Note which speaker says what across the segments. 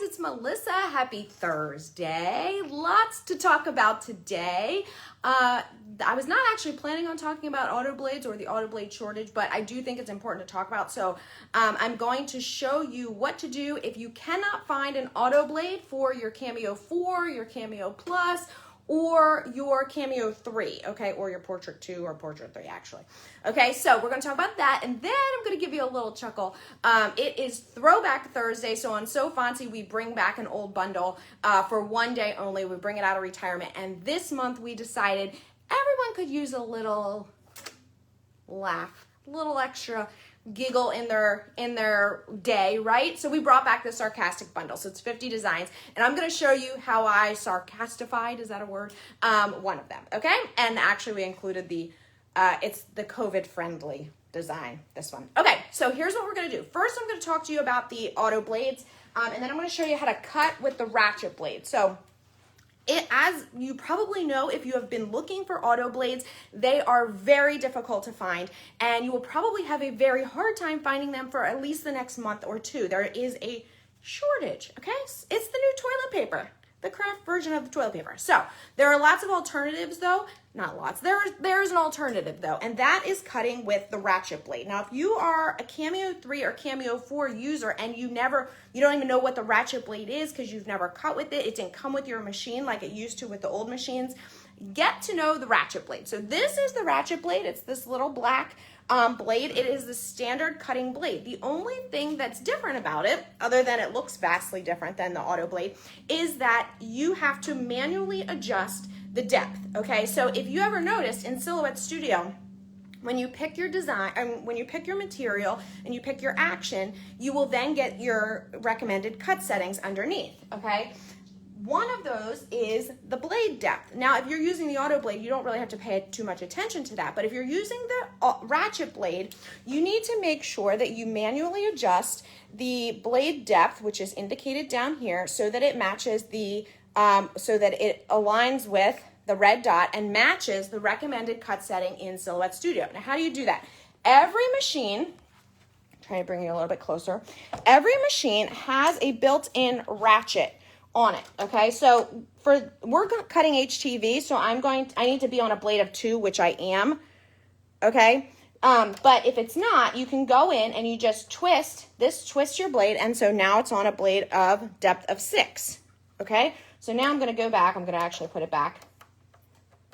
Speaker 1: it's Melissa. Happy Thursday. Lots to talk about today. I was not actually planning on talking about Autoblades or the Autoblade shortage, but I do think it's important to talk about. So I'm going to show you what to do if you cannot find an Autoblade for your Cameo 4, your Cameo Plus, or your Cameo 3, okay, or your Portrait 2 or Portrait 3, actually. Okay, so we're going to talk about that, and then I'm going to give you a little chuckle. It is Throwback Thursday, so on So Fontsy, we bring back an old bundle for one day only. We bring it out of retirement, and this month we decided everyone could use a little laugh, a little extra giggle in their day, right? So we brought back the Sarcastic Bundle. So it's 50 designs, and I'm going to show you how I sarcastified, is that a word? One of them, okay? And actually we included the, it's the COVID-friendly design, this one. Okay, so here's what we're going to do. First, I'm going to talk to you about the Auto Blades, and then I'm going to show you how to cut with the Ratchet blade. So as you probably know, if you have been looking for Auto Blades, they are very difficult to find, and you will probably have a very hard time finding them for at least the next month or two. There is a shortage, okay? It's the new toilet paper, the craft version of the toilet paper. So there are lots of alternatives though, not lots, there's an alternative though, and that is cutting with the Ratchet blade. Now, if you are a Cameo 3 or Cameo 4 user and you don't even know what the Ratchet blade is because you've never cut with it, it didn't come with your machine like it used to with the old machines, get to know the Ratchet blade. So this is the Ratchet blade. It's this little black blade. It is the standard cutting blade. The only thing that's different about it, other than it looks vastly different than the Auto Blade, is that you have to manually adjust the depth, okay? So if you ever noticed in Silhouette Studio, when you pick your design, when you pick your material and you pick your action, you will then get your recommended cut settings underneath, okay? One of those is the blade depth. Now, if you're using the Auto Blade, you don't really have to pay too much attention to that. But if you're using the Ratchet blade, you need to make sure that you manually adjust the blade depth, which is indicated down here, so that it matches the, so that it aligns with the red dot and matches the recommended cut setting in Silhouette Studio. Now, how do you do that? Every machine, try to bring you a little bit closer, every machine has a built-in ratchet on it, okay? So we're cutting HTV, so I need to be on a blade of 2, which I am, okay? But if it's not, you can go in and you just twist your blade, and so now it's on a blade of depth of 6, okay? So now I'm gonna go back, I'm gonna actually put it back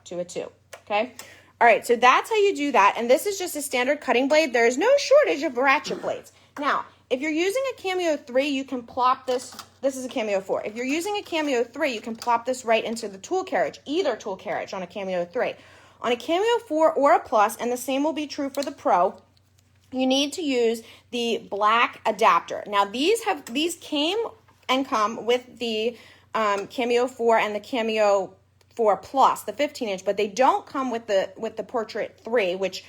Speaker 1: to a 2, okay? All right, so that's how you do that, and this is just a standard cutting blade. There's no shortage of ratchet blades. Now, if you're using a Cameo 3, you can plop this is a Cameo 4. If you're using a Cameo 3, you can plop this right into the tool carriage, either tool carriage on a Cameo 3. On a Cameo 4 or a Plus, and the same will be true for the Pro, you need to use the black adapter. Now, these came and come with the Cameo 4 and the Cameo 4 Plus, the 15-inch, but they don't come with the Portrait 3, which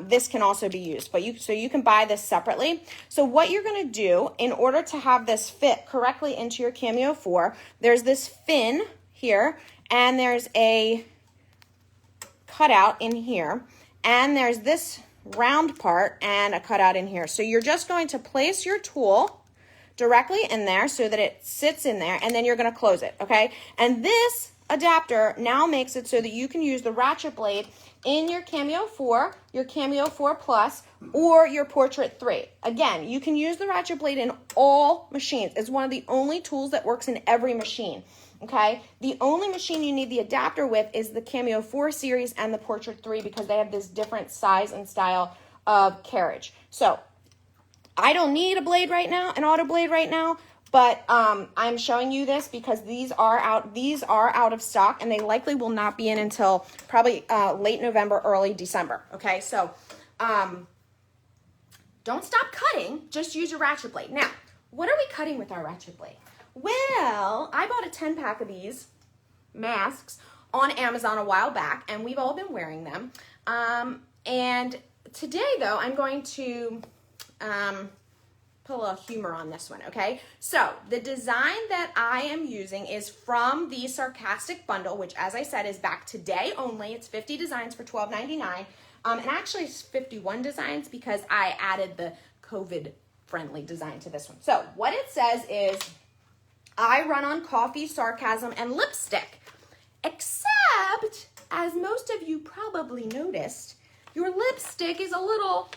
Speaker 1: this can also be used, but so you can buy this separately. So what you're going to do in order to have this fit correctly into your Cameo 4, there's this fin here, and there's a cutout in here, and there's this round part and a cutout in here. So you're just going to place your tool directly in there so that it sits in there, and then you're going to close it, okay? And this adapter now makes it so that you can use the Ratchet blade in your Cameo 4, your Cameo 4 Plus, or your Portrait 3. Again, you can use the Ratchet blade in all machines. It's one of the only tools that works in every machine, okay? The only machine you need the adapter with is the Cameo 4 series and the Portrait 3 because they have this different size and style of carriage. So I don't need a blade right now, an Auto Blade right now, but I'm showing you this because these are out of stock, and they likely will not be in until probably late November, early December, okay? So don't stop cutting, just use your Ratchet blade. Now, what are we cutting with our Ratchet blade? Well, I bought a 10-pack of these masks on Amazon a while back, and we've all been wearing them. And today, though, I'm going to put a little humor on this one, okay? So the design that I am using is from the Sarcastic Bundle, which, as I said, is back today only. It's 50 designs for $12.99. And actually it's 51 designs because I added the COVID-friendly design to this one. So what it says is I run on coffee, sarcasm, and lipstick. Except, as most of you probably noticed, your lipstick is a little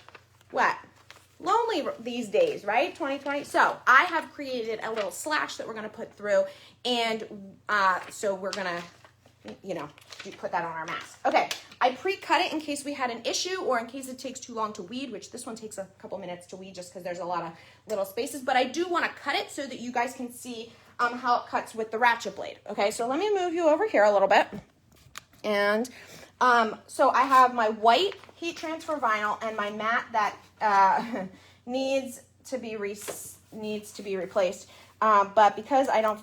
Speaker 1: wet. Lonely these days, right? 2020. So I have created a little slash that we're going to put through, and so we're going to, you know, put that on our mask. Okay, I pre-cut it in case we had an issue or in case it takes too long to weed, which this one takes a couple minutes to weed just because there's a lot of little spaces, but I do want to cut it so that you guys can see how it cuts with the Ratchet blade. Okay, so let me move you over here a little bit. And so I have my white heat transfer vinyl and my matte that needs to be replaced. But because I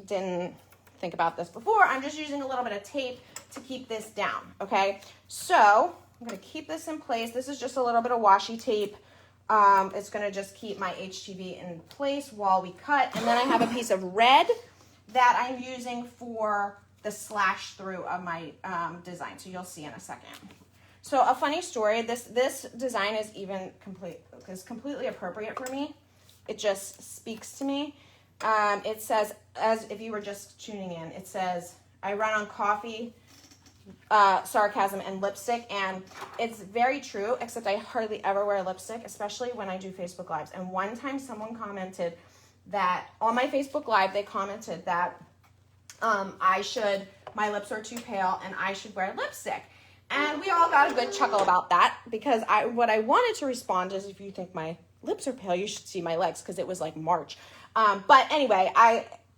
Speaker 1: didn't think about this before, I'm just using a little bit of tape to keep this down. Okay, so I'm going to keep this in place. This is just a little bit of washi tape. It's going to just keep my HTV in place while we cut. And then I have a piece of red that I'm using for the slash through of my design. So you'll see in a second. So a funny story, this design is completely appropriate for me. It just speaks to me. It says, as if you were just tuning in, it says, I run on coffee, sarcasm, and lipstick, and it's very true, except I hardly ever wear lipstick, especially when I do Facebook Lives. And one time someone commented that, on my Facebook Live, they commented that my lips are too pale and I should wear lipstick. And we all got a good chuckle about that, because what I wanted to respond is, if you think my lips are pale, you should see my legs, because it was like March. But anyway,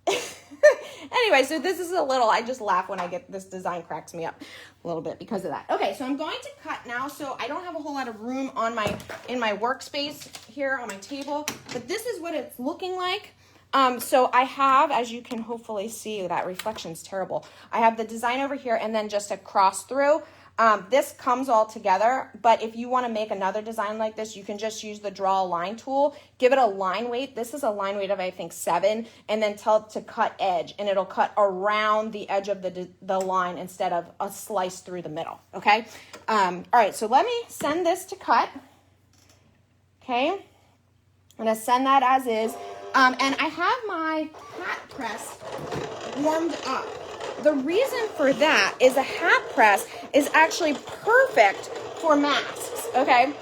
Speaker 1: anyway, so this is I just laugh when I get this design, cracks me up a little bit because of that. Okay, so I'm going to cut now. So I don't have a whole lot of room in my workspace here on my table, but this is what it's looking like. So I have, as you can hopefully see, that reflection's terrible. I have the design over here and then just a cross through. This comes all together, but if you want to make another design like this, you can just use the draw a line tool, give it a line weight. This is a line weight of, I think, 7, and then tell it to cut edge, and it'll cut around the edge of the line instead of a slice through the middle. Okay. All right. So let me send this to cut. Okay. I'm going to send that as is. And I have my hat press warmed up. The reason for that is a hat press is actually perfect for masks, okay?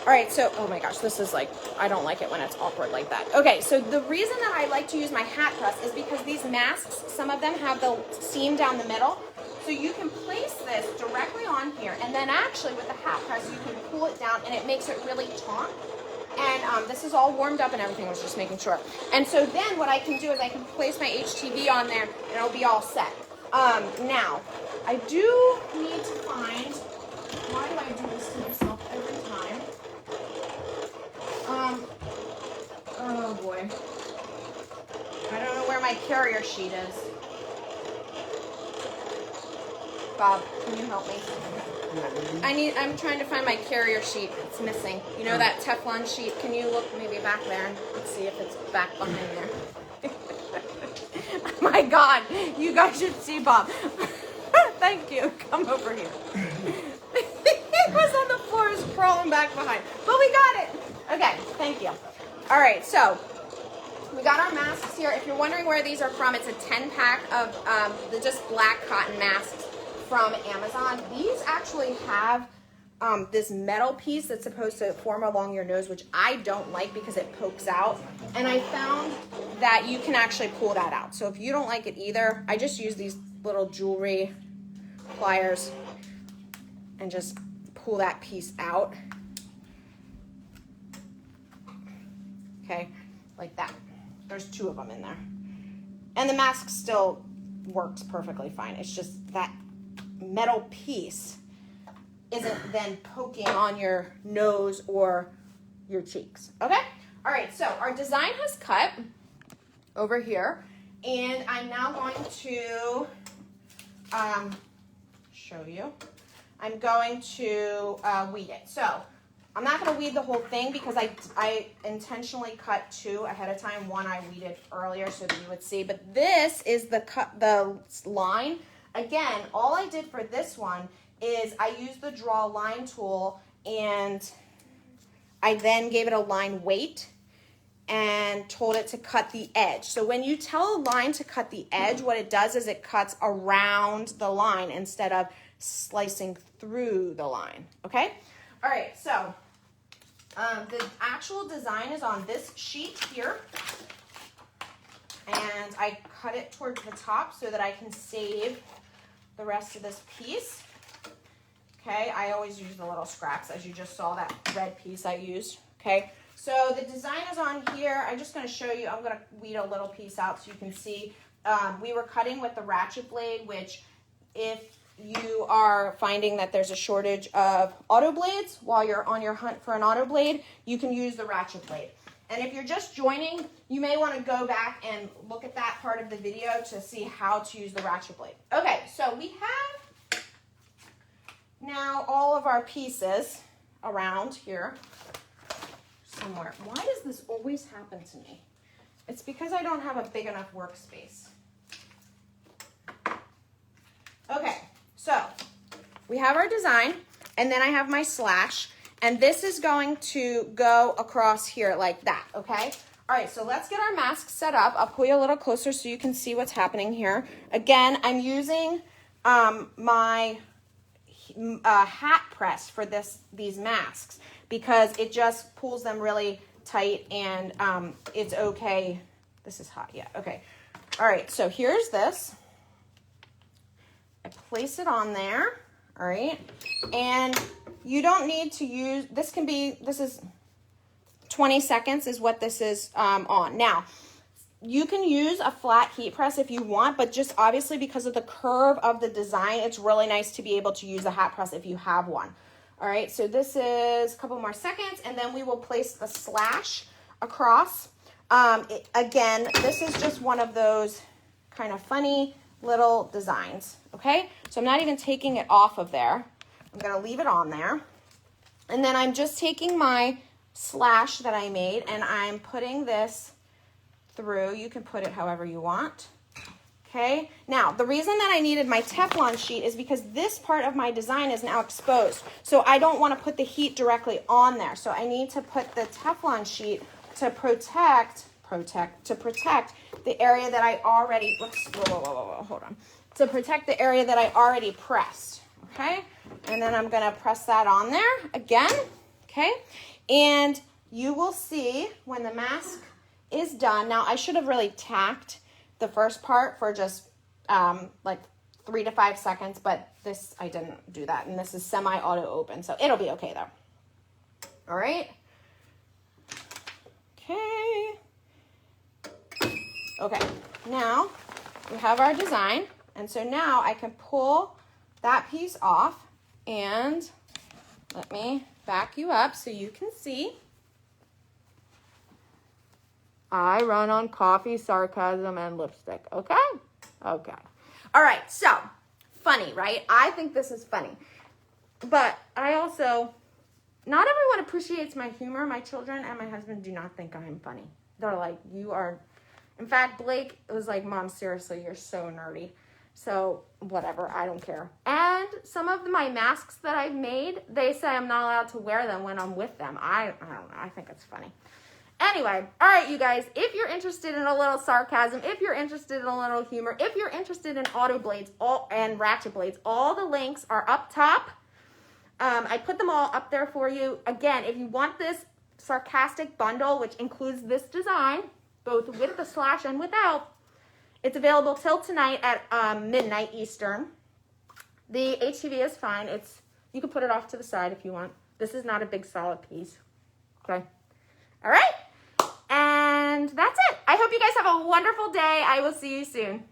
Speaker 1: All right, so, oh my gosh, this is like, I don't like it when it's awkward like that. Okay, so the reason that I like to use my hat press is because these masks, some of them have the seam down the middle. So you can place this directly on here, and then actually with the hat press, you can pull it down and it makes it really taut. And this is all warmed up and everything, I was just making sure. And so then what I can do is I can place my HTV on there and it'll be all set. Now, I do need to find, why do I do this to myself every time? Oh boy. I don't know where my carrier sheet is. Bob, can you help me? I'm trying to find my carrier sheet. It's missing. You know that Teflon sheet? Can you look maybe back there? Let's see if it's back behind there. Oh my God, you guys should see Bob. Thank you. Come over here. It was on the floor, is crawling back behind. But we got it. Okay, thank you. All right, so we got our masks here. If you're wondering where these are from, it's a 10-pack of the just black cotton masks from Amazon. These actually have this metal piece that's supposed to form along your nose, which I don't like because it pokes out. And I found that you can actually pull that out. So if you don't like it either, I just use these little jewelry pliers and just pull that piece out. Okay, like that. There's 2 of them in there. And the mask still works perfectly fine. It's just that metal piece isn't then poking on your nose or your cheeks. Okay? All right, so our design has cut over here, and I'm now going to show you. I'm going to weed it. So I'm not going to weed the whole thing because I intentionally cut 2 ahead of time. One I weeded earlier so that you would see, but this is the line. Again, all I did for this one is I used the draw line tool, and I then gave it a line weight, and told it to cut the edge. So when you tell a line to cut the edge, what it does is it cuts around the line instead of slicing through the line, okay? All right, so the actual design is on this sheet here, and I cut it towards the top so that I can save the rest of this piece. Okay, I always use the little scraps, as you just saw that red piece I used, okay? So the design is on here. I'm just gonna show you, I'm gonna weed a little piece out so you can see. We were cutting with the Ratchet blade, which if you are finding that there's a shortage of auto blades while you're on your hunt for an auto blade, you can use the Ratchet blade. And if you're just joining, you may wanna go back and look at that part of the video to see how to use the Ratchet blade. Okay, so we have now all of our pieces around here somewhere. Why does this always happen to me? It's because I don't have a big enough workspace. Okay, so we have our design, and then I have my slash, and this is going to go across here like that, okay? All right, so let's get our mask set up. I'll pull you a little closer so you can see what's happening here. Again, I'm using my hat press for these masks because it just pulls them really tight, and it's okay. This is hot, yeah, okay. All right, so here's this. I place it on there, all right? And you don't need to use, this is 20 seconds is what this is on. Now, you can use a flat heat press if you want, but just obviously because of the curve of the design, it's really nice to be able to use a hat press if you have one. All right, so this is a couple more seconds, and then we will place the slash across. Again, this is just one of those kind of funny little designs, okay? So I'm not even taking it off of there. I'm gonna leave it on there. And then I'm just taking my slash that I made, and I'm putting this through. You can put it however you want. Okay, now the reason that I needed my Teflon sheet is because this part of my design is now exposed. So I don't want to put the heat directly on there. So I need to put the Teflon sheet to protect the area that I already, hold on. To protect the area that I already pressed, okay? And then I'm gonna press that on there again, okay? And you will see when the mask is done. Now I should have really tacked the first part for just like 3 to 5 seconds, but this, I didn't do that. And this is semi-auto open, so it'll be okay though. All right. Okay. Okay, now we have our design. And so now I can pull that piece off, and let me back you up so you can see. I run on coffee, sarcasm, and lipstick, okay? Okay. All right, so funny, right? I think this is funny. But I also, not everyone appreciates my humor. My children and my husband do not think I'm funny. They're like, you are, in fact, Blake was like, Mom, seriously, you're so nerdy. So whatever, I don't care. And some of my masks that I've made, they say I'm not allowed to wear them when I'm with them. I don't know, I think it's funny. Anyway, all right, you guys, if you're interested in a little sarcasm, if you're interested in a little humor, if you're interested in auto blades and ratchet blades, all the links are up top. I put them all up there for you. Again, if you want this sarcastic bundle, which includes this design, both with the slash and without, it's available till tonight at midnight Eastern. The HTV is fine. You can put it off to the side if you want. This is not a big solid piece. Okay. All right. And that's it. I hope you guys have a wonderful day. I will see you soon.